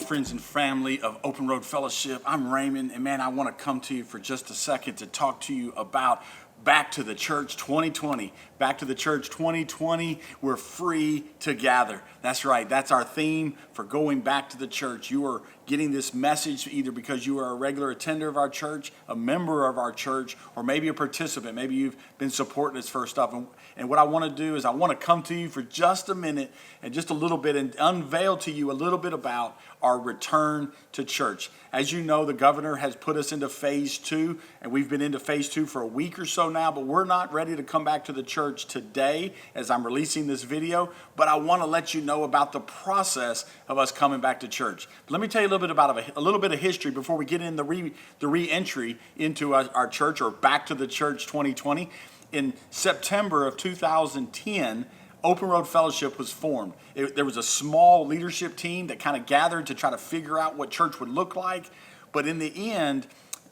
friends and family of Open Road Fellowship. I'm Raymond, and man, I want to come to you for just a second to talk to you about Back to the Church 2020. Back to the Church 2020, we're free to gather. That's right, that's our theme for going back to the church. You are getting this message either because you are a regular attender of our church, a member of our church, or maybe a participant. Maybe you've been supporting us for stuff. And what I want to do is I want to come to you for just a minute and just a little bit and unveil to you a little bit about our return to church. As you know, the governor has put us into phase 2, and we've been into phase 2 for a week or so now, but we're not ready to come back to the church today as I'm releasing this video, but I want to let you know about the process of us coming back to church. But let me tell you a little bit of history before we get in the re-entry into our church, or Back to the Church 2020. In September of 2010, Open Road Fellowship was formed. There was a small leadership team that kind of gathered to try to figure out what church would look like. But in the end,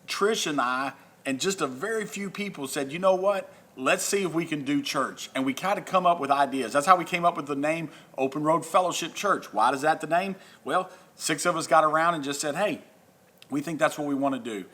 Trish and I and just a very few people said, you know what? Let's see if we can do church. And we kind of come up with ideas. That's how we came up with the name Open Road Fellowship Church. Why is that the name? Well, 6 of us got around and just said, hey, we think that's what we want to do.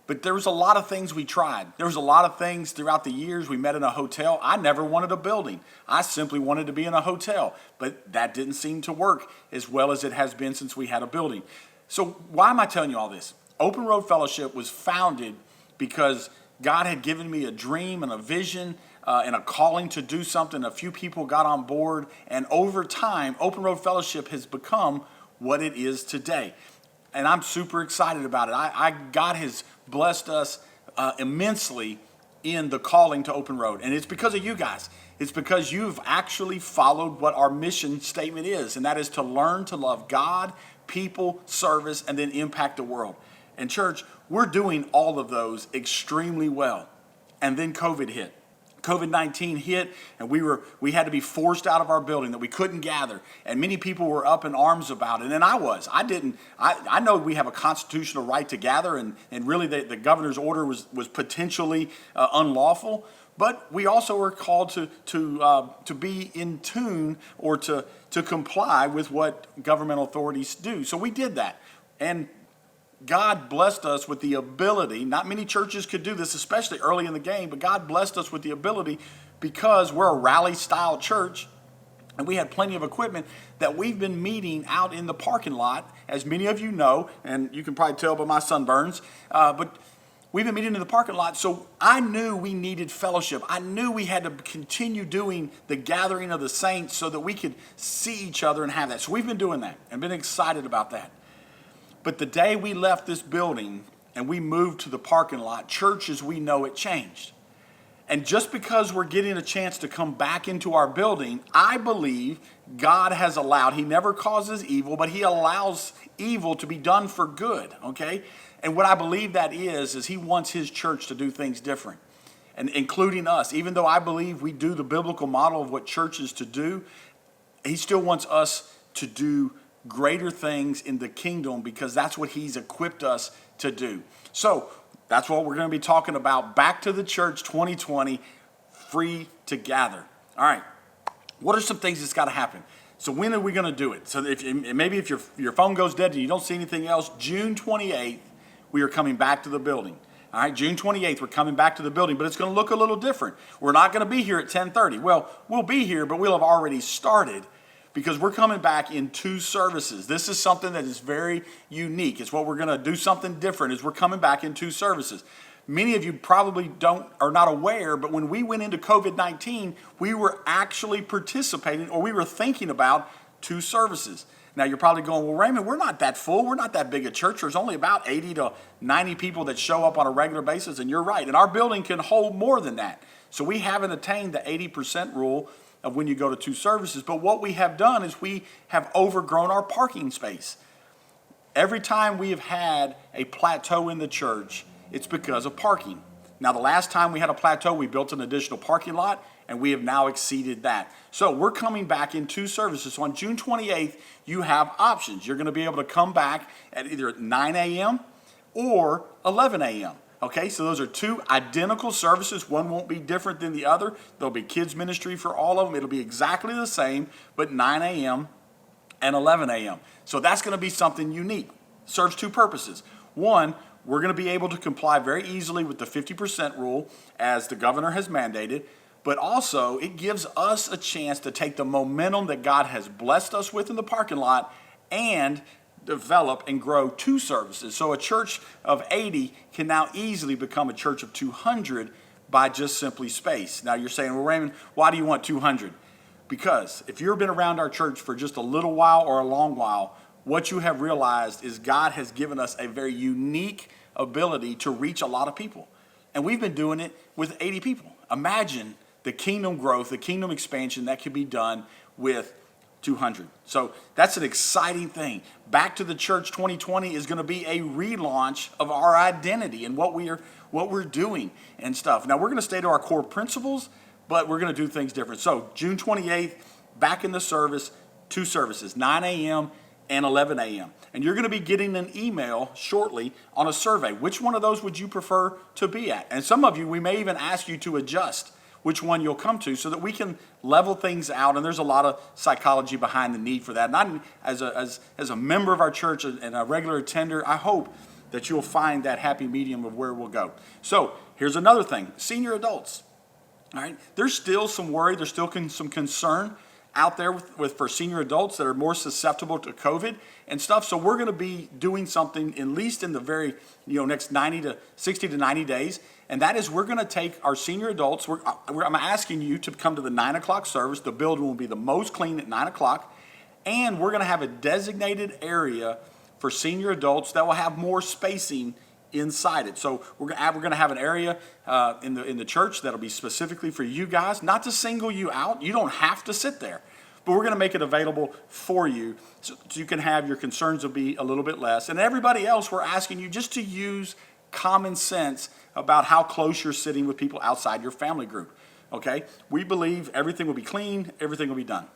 But there was a lot of things we tried. There was a lot of things throughout the years. We met in a hotel. I never wanted a building. I simply wanted to be in a hotel. But that didn't seem to work as well as it has been since we had a building. So why am I telling you all this? Open Road Fellowship was founded because God had given me a dream and a vision and a calling to do something. A few people got on board. And over time, Open Road Fellowship has become what it is today. And I'm super excited about it. God has blessed us immensely in the calling to Open Road. And it's because of you guys. It's because you've actually followed what our mission statement is, and that is to learn to love God, people, service, and then impact the world. And church, we're doing all of those extremely well. And then COVID hit. COVID-19 hit, and we had to be forced out of our building, that we couldn't gather, and many people were up in arms about it, and I know we have a constitutional right to gather, and really the governor's order was potentially unlawful, but we also were called to be in tune or to comply with what governmental authorities do. So we did that, and God blessed us with the ability. Not many churches could do this, especially early in the game, but God blessed us with the ability, because we're a rally-style church and we had plenty of equipment, that we've been meeting out in the parking lot, as many of you know, and you can probably tell by my sunburns, but we've been meeting in the parking lot. So I knew we needed fellowship. I knew we had to continue doing the gathering of the saints so that we could see each other and have that. So we've been doing that and been excited about that. But the day we left this building and we moved to the parking lot, church as we know it changed. And just because we're getting a chance to come back into our building, I believe God has allowed, He never causes evil, but He allows evil to be done for good, okay? And what I believe that is He wants His church to do things different, and including us. Even though I believe we do the biblical model of what church is to do, He still wants us to do greater things in the kingdom, because that's what He's equipped us to do. So that's what we're going to be talking about. Back to the Church 2020, free to gather. All right. What are some things that's got to happen? So when are we going to do it? So maybe if your phone goes dead and you don't see anything else, June 28th, we are coming back to the building. All right, June 28th, we're coming back to the building, but it's going to look a little different. We're not going to be here at 10:30. Well, we'll be here, but we'll have already started, because we're coming back in 2 services. This is something that is very unique. It's what we're going to do, something different, is we're coming back in 2 services. Many of you probably are not aware, but when we went into COVID-19, we were actually participating, or we were thinking about 2 services. Now you're probably going, well, Raymond, we're not that full. We're not that big a church. There's only about 80 to 90 people that show up on a regular basis, and you're right. And our building can hold more than that. So we haven't attained the 80% rule of when you go to 2 services. But what we have done is we have overgrown our parking space. Every time we have had a plateau in the church, it's because of parking. Now, the last time we had a plateau, we built an additional parking lot, and we have now exceeded that. So we're coming back in 2 services. So on June 28th, you have options. You're going to be able to come back at either 9 a.m. or 11 a.m. Okay, so those are 2 identical services. One won't be different than the other. There'll be kids ministry for all of them. It'll be exactly the same, but 9 a.m. and 11 a.m. So that's going to be something unique. Serves two purposes. One, we're going to be able to comply very easily with the 50% rule as the governor has mandated, but also it gives us a chance to take the momentum that God has blessed us with in the parking lot and develop and grow two services. So a church of 80 can now easily become a church of 200 by just simply space. Now you're saying, well, Raymond, why do you want 200? Because if you've been around our church for just a little while or a long while, what you have realized is God has given us a very unique ability to reach a lot of people. And we've been doing it with 80 people. Imagine the kingdom growth, the kingdom expansion that could be done with 200. So that's an exciting thing. Back to the Church 2020 is going to be a relaunch of our identity and what we're doing and stuff. Now we're going to stay to our core principles, but we're going to do things different. So June 28th, back in the service, two services, 9 a.m. and 11 a.m. And you're going to be getting an email shortly on a survey. Which one of those would you prefer to be at? And some of you, we may even ask you to adjust which one you'll come to so that we can level things out. And there's a lot of psychology behind the need for that. And as a member of our church and a regular attender, I hope that you'll find that happy medium of where we'll go. So here's another thing, senior adults. All right, there's still some worry, there's still some concern out there for senior adults that are more susceptible to COVID and stuff. So we're going to be doing something at least in the very next 60 to 90 days. And that is we're going to take our senior adults. I'm asking you to come to the 9 o'clock service. The building will be the most clean at 9 o'clock. And we're going to have a designated area for senior adults that will have more spacing inside it. So we're going to have an area in the church that'll be specifically for you guys, not to single you out. You don't have to sit there, but we're going to make it available for you so you can have your concerns will be a little bit less. And everybody else, we're asking you just to use common sense about how close you're sitting with people outside your family group. Okay? We believe everything will be clean, everything will be done.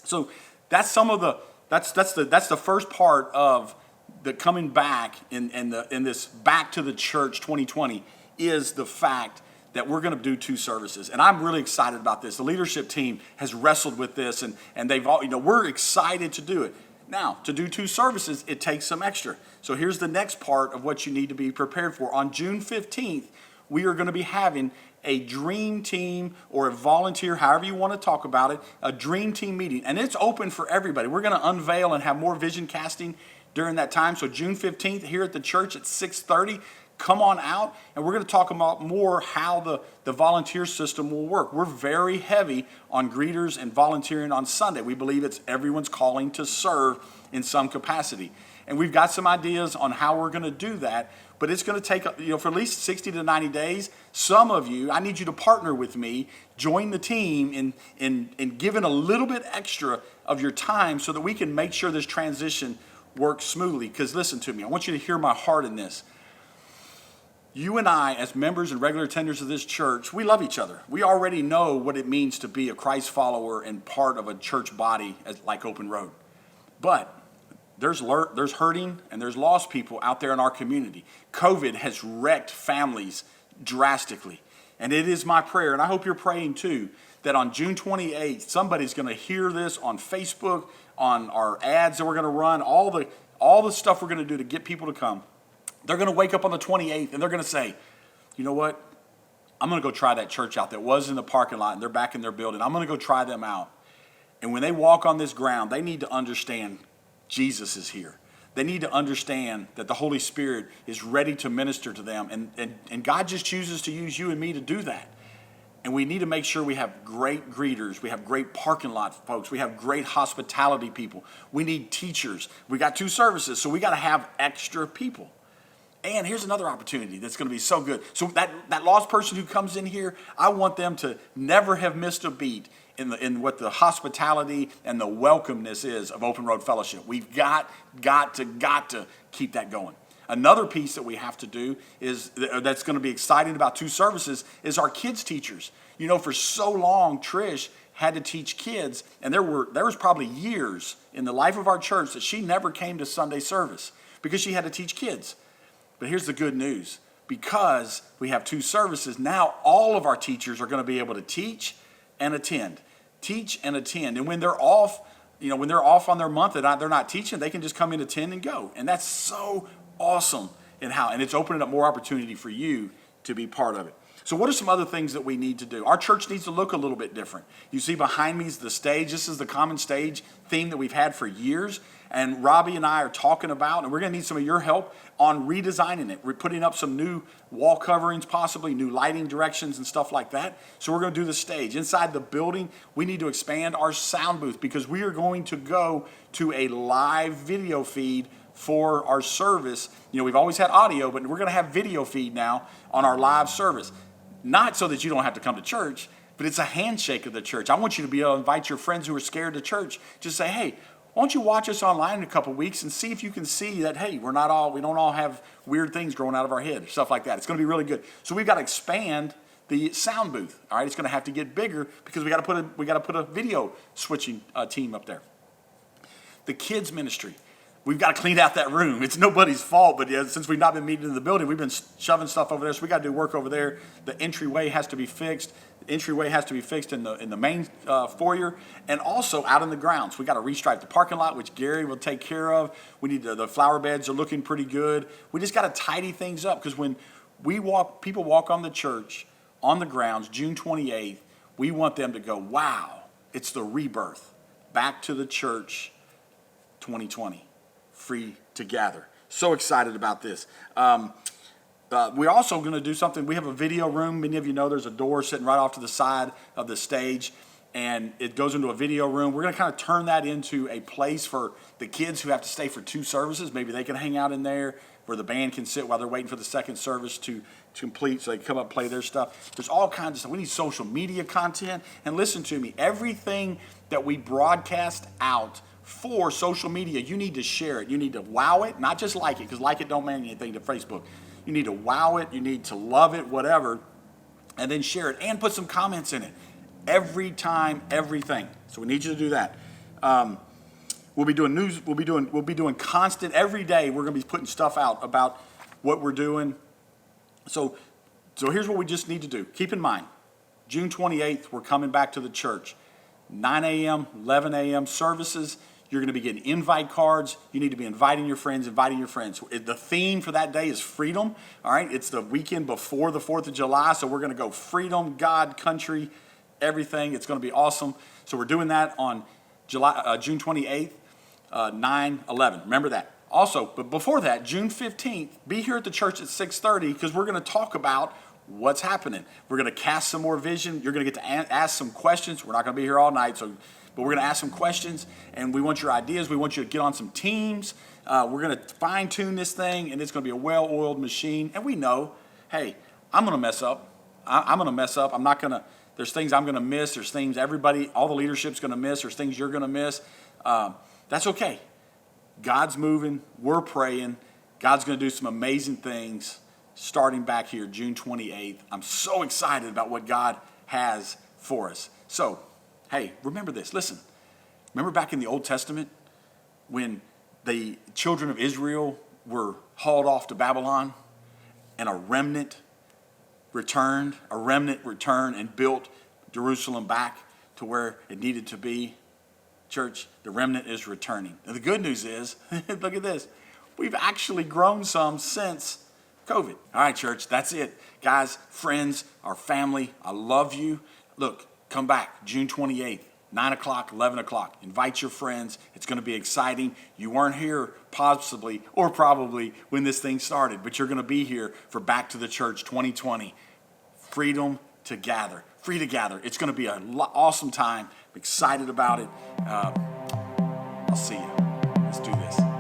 So that's that's the first part of the coming back in this back to the church 2020 is the fact that we're going to do two services. And I'm really excited about this. The leadership team has wrestled with this and they've all, we're excited to do it. Now, to do two services, it takes some extra. So here's the next part of what you need to be prepared for. On June 15th, we are going to be having a dream team or a volunteer, however you want to talk about it, a dream team meeting. And it's open for everybody. We're going to unveil and have more vision casting during that time. So June 15th here at the church at 6:30, come on out. And we're going to talk about more how the volunteer system will work. We're very heavy on greeters and volunteering on Sunday. We believe it's everyone's calling to serve in some capacity. And we've got some ideas on how we're going to do that. But it's going to take, for at least 60 to 90 days. Some of you, I need you to partner with me, join the team in giving a little bit extra of your time so that we can make sure this transition works smoothly. Because listen to me, I want you to hear my heart in this. You and I, as members and regular attenders of this church, we love each other. We already know what it means to be a Christ follower and part of a church body like Open Road. But there's hurting and there's lost people out there in our community. COVID has wrecked families drastically. And it is my prayer, and I hope you're praying too, that on June 28th, somebody's going to hear this on Facebook, on our ads that we're going to run, all the stuff we're going to do to get people to come. They're going to wake up on the 28th and they're going to say, you know what? I'm going to go try that church out that was in the parking lot and they're back in their building. I'm going to go try them out. And when they walk on this ground, they need to understand Jesus is here. They need to understand that the Holy Spirit is ready to minister to them. And God just chooses to use you and me to do that. And we need to make sure we have great greeters. We have great parking lot folks. We have great hospitality people. We need teachers. We got two services, so we got to have extra people. And here's another opportunity that's going to be so good. So that lost person who comes in here, I want them to never have missed a beat in what the hospitality and the welcomeness is of Open Road Fellowship. We've got to keep that going. Another piece that we have to do is that's going to be exciting about two services is our kids teachers. For so long, Trish had to teach kids, and there was probably years in the life of our church that she never came to Sunday service because she had to teach kids. But here's the good news. Because we have two services, now all of our teachers are going to be able to teach and attend. Teach and attend. And when they're off when they're off on their month and they're not teaching, they can just come in, attend, and go. And that's so awesome. And it's opening up more opportunity for you to be part of it. So what are some other things that we need to do? Our church needs to look a little bit different. You see behind me is the stage. This is the common stage theme that we've had for years. And Robbie and I are talking about, and we're going to need some of your help on redesigning it. We're putting up some new wall coverings, possibly new lighting directions and stuff like that. So we're going to do the stage. Inside the building, we need to expand our sound booth because we are going to go to a live video feed for our service. We've always had audio, but we're going to have video feed now on our live service. Not so that you don't have to come to church, but it's a handshake of the church. I want you to be able to invite your friends who are scared to church. Just say, hey, why don't you watch us online in a couple of weeks and see if you can see that, hey, we don't all have weird things growing out of our head, stuff like that. It's going to be really good. So we've got to expand the sound booth. All right, it's going to have to get bigger because we got to put a video switching team up there. The kids ministry. We've got to clean out that room. It's nobody's fault, but since we've not been meeting in the building, we've been shoving stuff over there, so we got to do work over there. The entryway has to be fixed. The entryway has to be fixed in the main foyer and also out in the grounds. We got to restripe the parking lot, which Gary will take care of. We need the flower beds are looking pretty good. We just got to tidy things up because when people walk on the church on the grounds, June 28th, we want them to go, wow, it's the rebirth. Back to the church 2020. Free to gather. So excited about this. We're also going to do something. We have a video room. Many of you know there's a door sitting right off to the side of the stage, and it goes into a video room. We're going to kind of turn that into a place for the kids who have to stay for 2 services. Maybe they can hang out in there where the band can sit while they're waiting for the second service to complete so they can come up and play their stuff. There's all kinds of stuff. We need social media content. And listen to me, everything that we broadcast out for social media, you need to share it. You need to wow it, not just like it, because like it don't mean anything to Facebook. You need to wow it, you need to love it, whatever, and then share it and put some comments in it. Every time, everything. So we need you to do that. We'll be doing news. We'll be doing constant every day. We're going to be putting stuff out about what we're doing. So here's what we just need to do. Keep in mind, June 28th, we're coming back to the church. 9 a.m., 11 a.m. services. You're going to be getting invite cards. You need to be inviting your friends. The theme for that day is freedom. All right, it's the weekend before the 4th of July, so we're going to go freedom, God, country, everything. It's going to be awesome. So we're doing that on June 28th, 9/11. Remember that. Also, but before that, June 15th, be here at the church at 6:30 because we're going to talk about what's happening. We're going to cast some more vision. You're going to get to ask some questions. We're not going to be here all night, but we're going to ask some questions, and we want your ideas. We want you to get on some teams. We're going to fine-tune this thing, and it's going to be a well-oiled machine. And we know, hey, I'm going to mess up. I'm going to mess up. I'm not going to. There's things I'm going to miss. There's things all the leadership's going to miss. There's things you're going to miss. That's okay. God's moving. We're praying. God's going to do some amazing things starting back here, June 28th. I'm so excited about what God has for us. So, hey, remember this. Listen, remember back in the Old Testament when the children of Israel were hauled off to Babylon and a remnant returned and built Jerusalem back to where it needed to be? Church, the remnant is returning. And the good news is, look at this, we've actually grown some since COVID. All right, church, that's it. Guys, friends, our family, I love you. Look, come back June 28th, 9 o'clock, 11 o'clock. Invite your friends. It's going to be exciting. You weren't here possibly or probably when this thing started, but you're going to be here for Back to the Church 2020. Freedom to gather. Free to gather. It's going to be an awesome time. I'm excited about it. I'll see you. Let's do this.